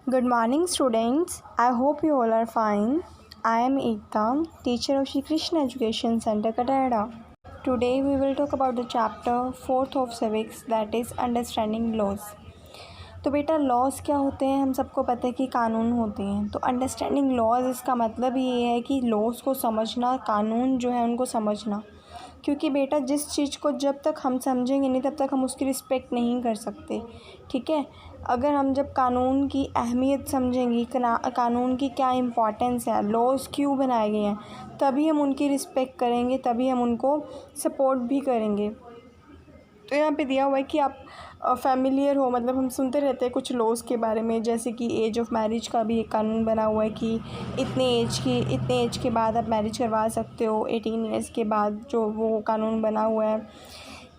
Good morning, students. I hope you all are fine. I am Ekta, teacher of Shri Krishna Education Center, Katayada. Today we will talk about the chapter 4th of civics, that is understanding laws. तो बेटा laws क्या होते हैं, हम सबको पता है कि कानून होते हैं। तो अंडरस्टैंडिंग लॉज इसका मतलब ये है कि लॉज को समझना, कानून जो है उनको समझना। क्योंकि बेटा जिस चीज़ को जब तक हम समझेंगे नहीं तब तक हम उसकी रिस्पेक्ट नहीं कर सकते, ठीक है। अगर हम जब कानून की अहमियत समझेंगी, कानून की क्या इम्पोर्टेंस है, लॉज क्यों बनाए गए हैं, तभी हम उनकी रिस्पेक्ट करेंगे, तभी हम उनको सपोर्ट भी करेंगे। तो यहाँ पे दिया हुआ है कि आप फैमिलियर हो, मतलब हम सुनते रहते हैं कुछ लॉज के बारे में, जैसे कि एज ऑफ मैरिज का भी एक कानून बना हुआ है कि इतने एज के बाद आप मैरिज करवा सकते हो, 18 ईयर्स के बाद, जो वो कानून बना हुआ है।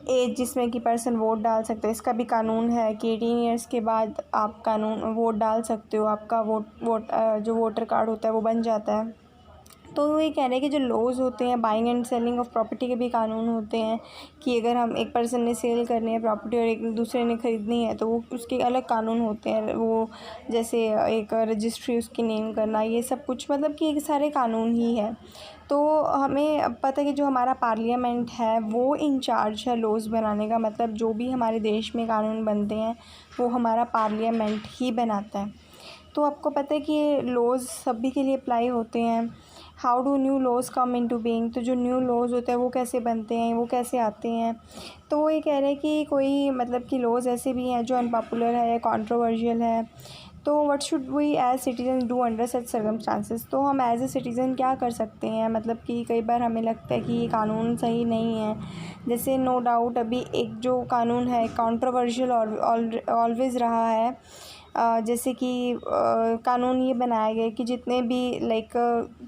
एज जिसमें कि पर्सन वोट डाल सकते हैं, इसका भी कानून है कि 18 ईयर्स के बाद आप वोट डाल सकते हो, आपका जो वोटर कार्ड होता है वो बन जाता है। तो ये कह रहे हैं कि जो लॉज होते हैं, buying and selling of property के भी कानून होते हैं कि अगर हम एक पर्सन ने सेल करनी है प्रॉपर्टी और एक दूसरे ने ख़रीदनी है तो वो उसके अलग कानून होते हैं। वो जैसे एक रजिस्ट्री उसकी नेम करना, ये सब कुछ मतलब कि ये सारे कानून ही है। तो हमें पता है कि जो हमारा पार्लियामेंट है वो इंचार्ज है लॉज बनाने का, मतलब जो भी हमारे देश में कानून बनते हैं वो हमारा पार्लियामेंट ही बनाता है। तो आपको पता है कि ये लॉज सभी के लिए अप्लाई होते हैं। How do new laws come into being, तो जो न्यू लॉज होते हैं वो कैसे बनते हैं, वो कैसे आते हैं। तो वो ये कह रहे हैं कि कोई मतलब कि लॉज ऐसे भी हैं जो अनपॉपुलर है या कॉन्ट्रोवर्शियल है। तो what should we as citizen do under such circumstances, तो हम एज ए सिटीज़न क्या कर सकते हैं। मतलब कि कई बार हमें लगता है कि ये कानून सही नहीं है। जैसे नो डाउट अभी एक जो कानून है कॉन्ट्रोवर्शियल ऑलवेज़ रहा है। जैसे कि कानून ये बनाया गया कि जितने भी लाइक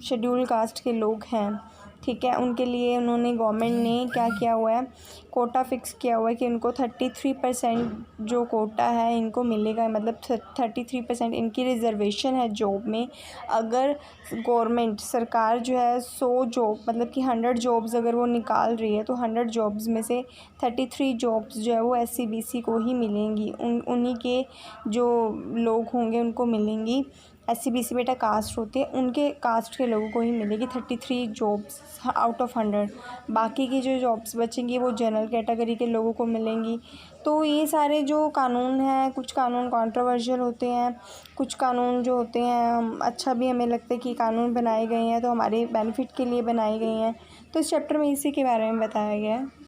शेड्यूल कास्ट के लोग हैं, ठीक है, उनके लिए उन्होंने गवर्नमेंट ने क्या किया हुआ है, कोटा फिक्स किया हुआ है कि उनको 33% जो कोटा है इनको मिलेगा। मतलब 33% इनकी रिजर्वेशन है जॉब में। अगर गवर्नमेंट सरकार जो है 100 जॉब मतलब कि 100 जॉब्स अगर वो निकाल रही है तो 100 जॉब्स में से 33 जॉब्स जो है वो SC BC को ही मिलेंगी। उन्हीं के जो लोग होंगे उनको मिलेंगी। SC BC बेटा कास्ट होते हैं, उनके कास्ट के लोगों को ही मिलेगी 33 जॉब्स आउट ऑफ 100। बाकी की जो जॉब्स बचेंगी वो जनरल कैटेगरी के लोगों को मिलेंगी। तो ये सारे जो कानून हैं, कुछ कानून कंट्रोवर्शियल होते हैं, कुछ कानून जो होते हैं हम अच्छा भी हमें लगता है कि कानून बनाए गए हैं तो हमारे बेनिफिट के लिए बनाए गए हैं। तो इस चैप्टर में इसी के बारे में बताया गया है।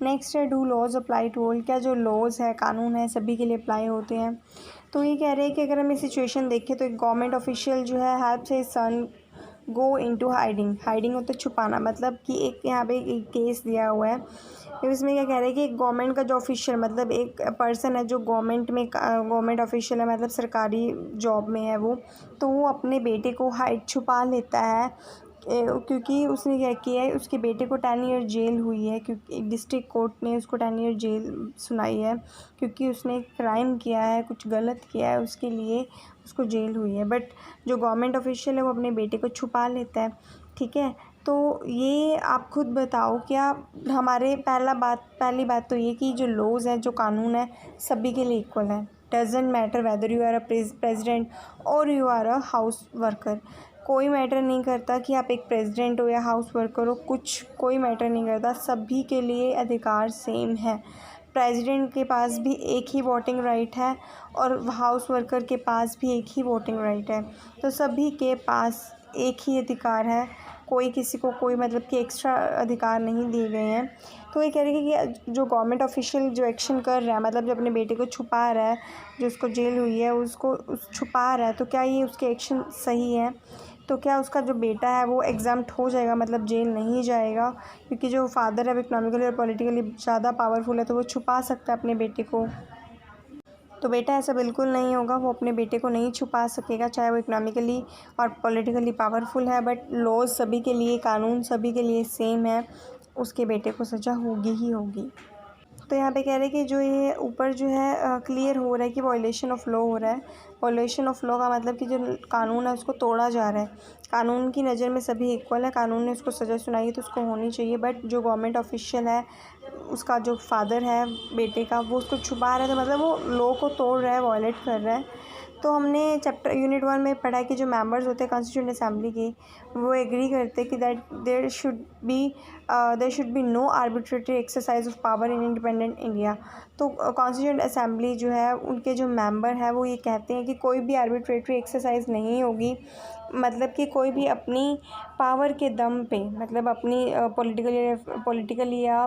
नेक्स्ट है do laws apply to all, क्या जो लॉज है, कानून है, सभी के लिए अप्लाई होते हैं। तो ये कह रहे हैं कि अगर हम ये सिचुएशन देखें तो एक गवर्नमेंट ऑफिशियल जो है helps his son go into hiding होता है छुपाना। मतलब कि एक यहाँ पे एक केस दिया हुआ है, तो इसमें क्या कह रहे हैं कि एक गवर्नमेंट का जो ऑफिशियल मतलब एक पर्सन है जो गवर्नमेंट ऑफिशियल है, मतलब सरकारी जॉब में है वो, तो वो अपने बेटे को छुपा लेता है क्योंकि उसने क्या किया है, उसके बेटे को 10 ईयर जेल हुई है, क्योंकि डिस्ट्रिक्ट कोर्ट ने उसको 10 ईयर जेल सुनाई है क्योंकि उसने क्राइम किया है, कुछ गलत किया है, उसके लिए उसको जेल हुई है। बट जो गवर्नमेंट ऑफिशियल है वो अपने बेटे को छुपा लेता है, ठीक है। तो ये आप खुद बताओ, क्या हमारे पहली बात तो ये कि जो लॉज है, जो कानून है, सभी के लिए इक्वल है। Doesn't matter whether you are a president और you are a house worker, कोई मैटर नहीं करता कि आप एक प्रेसिडेंट हो या हाउस वर्कर हो, कोई मैटर नहीं करता, सभी के लिए अधिकार सेम है। प्रेसिडेंट के पास भी एक ही वोटिंग राइट है और हाउस वर्कर के पास भी एक ही वोटिंग राइट है। तो सभी के पास एक ही अधिकार है, कोई किसी को कोई मतलब कि एक्स्ट्रा अधिकार नहीं दिए गए हैं। तो ये कह रहे हैं कि जो गवर्नमेंट ऑफिशियल जो एक्शन कर रहा है, मतलब जो अपने बेटे को छुपा रहा है, जो उसको जेल हुई है उसको छुपा रहा है, तो क्या ये उसके एक्शन सही है। तो क्या उसका जो बेटा है वो एग्जाम्प्ट हो जाएगा, मतलब जेल नहीं जाएगा, क्योंकि जो फादर है वो इकोनॉमिकली और पॉलिटिकली ज़्यादा पावरफुल है तो वो छुपा सकता है अपने बेटे को। तो बेटा ऐसा बिल्कुल नहीं होगा, वो अपने बेटे को नहीं छुपा सकेगा, चाहे वो इकोनॉमिकली और पॉलिटिकली पावरफुल है। बट लॉज सभी के लिए, कानून सभी के लिए सेम है, उसके बेटे को सज़ा होगी ही होगी। तो यहाँ पे कह रहे हैं कि जो ये ऊपर जो है क्लियर हो रहा है कि वॉयलेशन ऑफ लॉ हो रहा है। वॉयलेशन ऑफ लॉ का मतलब कि जो कानून है उसको तोड़ा जा रहा है। कानून की नज़र में सभी इक्वल है, कानून ने उसको सज़ा सुनाई है तो उसको होनी चाहिए। बट जो गवर्नमेंट ऑफिशियल है, उसका जो फादर है बेटे का, वो उसको छुपा रहा है, तो मतलब वो लॉ को तोड़ रहा है, वॉयलेट कर रहा है। तो हमने चैप्टर यूनिट 1 में पढ़ा कि जो मेंबर्स होते हैं कॉन्स्टिट्यूंट असेंबली के, वो एग्री करते हैं कि that there should be no arbitratory exercise of power in independent India. तो कॉन्स्टिट्यूंट असेंबली जो है, उनके जो मेंबर हैं वो ये कहते हैं कि कोई भी आर्बिट्रेटरी एक्सरसाइज नहीं होगी, मतलब कि कोई भी अपनी पावर के दम पे, मतलब अपनी पॉलिटिकली या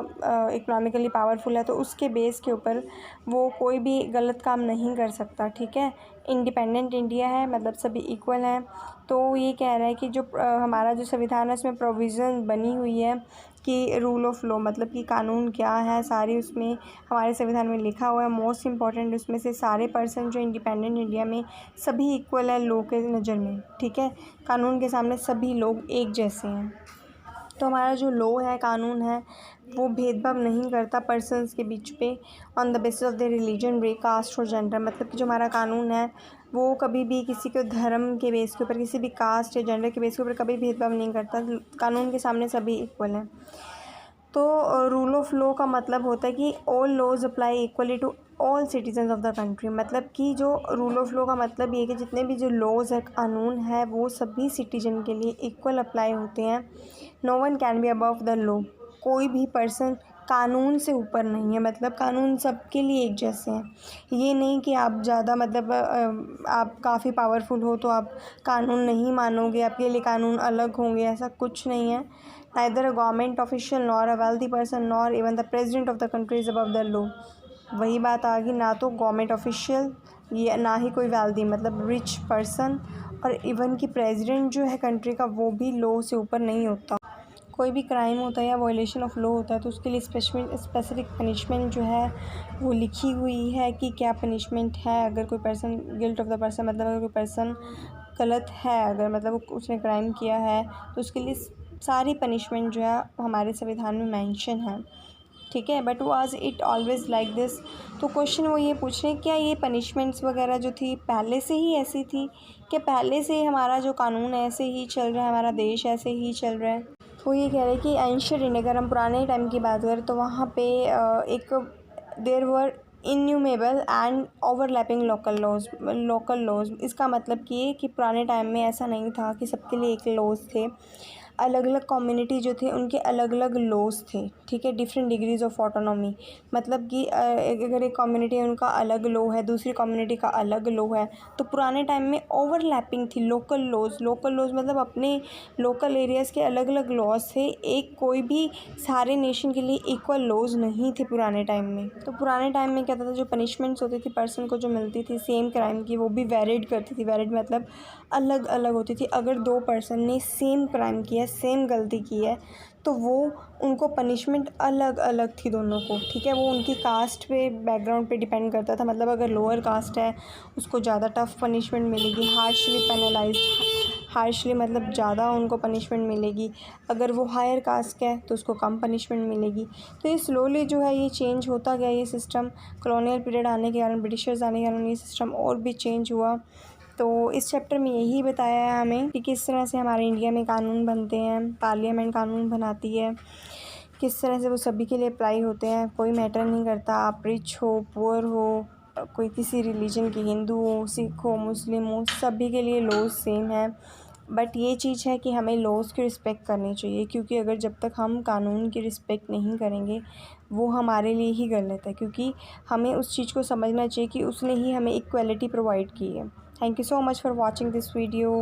इकोनॉमिकली पावरफुल है तो उसके बेस के ऊपर वो कोई भी गलत काम नहीं कर सकता। ठीक है, इंडिपेंडेंट इंडिया है, मतलब सभी इक्वल हैं। तो ये कह रहा है कि जो हमारा जो संविधान है उसमें प्रोविज़न बनी हुई है कि रूल ऑफ लॉ, मतलब कि कानून क्या है, सारी उसमें हमारे संविधान में लिखा हुआ है। मोस्ट इम्पॉर्टेंट उसमें से सारे पर्सन जो इंडिपेंडेंट इंडिया में सभी इक्वल है लॉ के नज़र में। ठीक है, कानून के सामने सभी लोग एक जैसे हैं। तो हमारा जो लॉ है, कानून है, वो भेदभाव नहीं करता पर्सन्स के बीच पे on the basis of the religion, रे, कास्ट और जेंडर। मतलब कि जो हमारा कानून है वो कभी भी किसी के धर्म के बेस के ऊपर, किसी भी कास्ट या जेंडर के बेस के ऊपर कभी भेदभाव नहीं करता। कानून के सामने सभी इक्वल हैं। तो रूल ऑफ लॉ का मतलब होता है कि all laws apply equally to all citizens of the country. मतलब कि जो रूल ऑफ लॉ का मतलब ये है कि जितने भी जो लॉज है, कानून है, वो सभी सिटीजन के लिए इक्वल अप्लाई होते हैं। No one can be above the law. कोई भी पर्सन कानून से ऊपर नहीं है, मतलब कानून सबके लिए एक जैसे हैं। ये नहीं कि आप ज़्यादा, मतलब आप काफ़ी पावरफुल हो तो आप कानून नहीं मानोगे, आपके लिए कानून अलग होंगे, ऐसा कुछ नहीं है। Neither a government official nor a wealthy person nor even the president of the country is above the law. वही बात आ गई, ना तो गवर्नमेंट ऑफिशियल, ये ना ही कोई वेल्दी मतलब रिच पर्सन, और इवन कि प्रेसिडेंट जो है कंट्री का, वो भी लॉ से ऊपर नहीं होता। कोई भी क्राइम होता है या वायलेशन ऑफ लॉ होता है तो उसके लिए स्पेसिफिक पनिशमेंट जो है वो लिखी हुई है कि क्या पनिशमेंट है। अगर कोई person guilt of the person, मतलब अगर कोई पर्सन गलत है, अगर मतलब उसने क्राइम किया है तो उसके लिए सारी पनिशमेंट जो है हमारे संविधान में मेंशन है। ठीक है, but was it always like this. तो क्वेश्चन वो ये पूछ रहे हैं, क्या ये पनिशमेंट्स वगैरह जो थी पहले से ही ऐसी थी, क्या पहले से हमारा जो कानून ऐसे ही चल रहा है, हमारा देश ऐसे ही चल रहा है। वो ये कह रहे हैं कि एंशिएंट इंडिया, अगर हम पुराने टाइम की बात करें तो वहाँ पे एक there were innumerable and overlapping local laws. इसका मतलब कि पुराने टाइम में ऐसा नहीं था कि सबके लिए एक लॉज थे। अलग अलग कम्युनिटी जो थे उनके अलग अलग लॉज थे। ठीक है, डिफरेंट डिग्रीज ऑफ ऑटोनॉमी। मतलब कि अगर एक कम्युनिटी है उनका अलग लॉ है, दूसरी कम्युनिटी का अलग लॉ है, तो पुराने टाइम में ओवरलैपिंग थी लोकल लॉज मतलब अपने लोकल एरियाज़ के अलग अलग लॉज थे। एक कोई भी सारे नेशन के लिए इक्वल लॉज नहीं थे पुराने टाइम में। तो पुराने टाइम में क्या था, जो पनिशमेंट्स होती थी पर्सन को जो मिलती थी सेम क्राइम की, वो भी वेरिड करती थी। वेरिड मतलब अलग अलग होती थी। अगर दो पर्सन ने सेम क्राइम किया, सेम गलती की है, तो वो उनको पनिशमेंट अलग अलग थी दोनों को। ठीक है, वो उनकी कास्ट पे, बैकग्राउंड पे डिपेंड करता था। मतलब अगर लोअर कास्ट है उसको ज़्यादा टफ पनिशमेंट मिलेगी, हार्शली मतलब ज़्यादा उनको पनिशमेंट मिलेगी। अगर वो हायर कास्ट है तो उसको कम पनिशमेंट मिलेगी। तो ये स्लोली जो है ये चेंज होता गया ये सिस्टम। कॉलोनियल पीरियड आने के कारण, ब्रिटिशर्स आने के कारण ये सिस्टम और भी चेंज हुआ। तो इस चैप्टर में यही बताया है हमें कि किस तरह से हमारे इंडिया में कानून बनते हैं, पार्लियामेंट कानून बनाती है, किस तरह से वो सभी के लिए अप्लाई होते हैं। कोई मैटर नहीं करता आप रिच हो, पुअर हो, कोई किसी रिलीजन के, हिंदू हो, सिख हो, मुस्लिम हो, सभी के लिए लॉज सेम है। बट ये चीज़ है कि हमें लॉज की रिस्पेक्ट करनी चाहिए, क्योंकि अगर जब तक हम कानून की रिस्पेक्ट नहीं करेंगे वो हमारे लिए ही गलत है, क्योंकि हमें उस चीज़ को समझना चाहिए कि उसने ही हमें इक्वलिटी प्रोवाइड की है। Thank you so much for watching this video.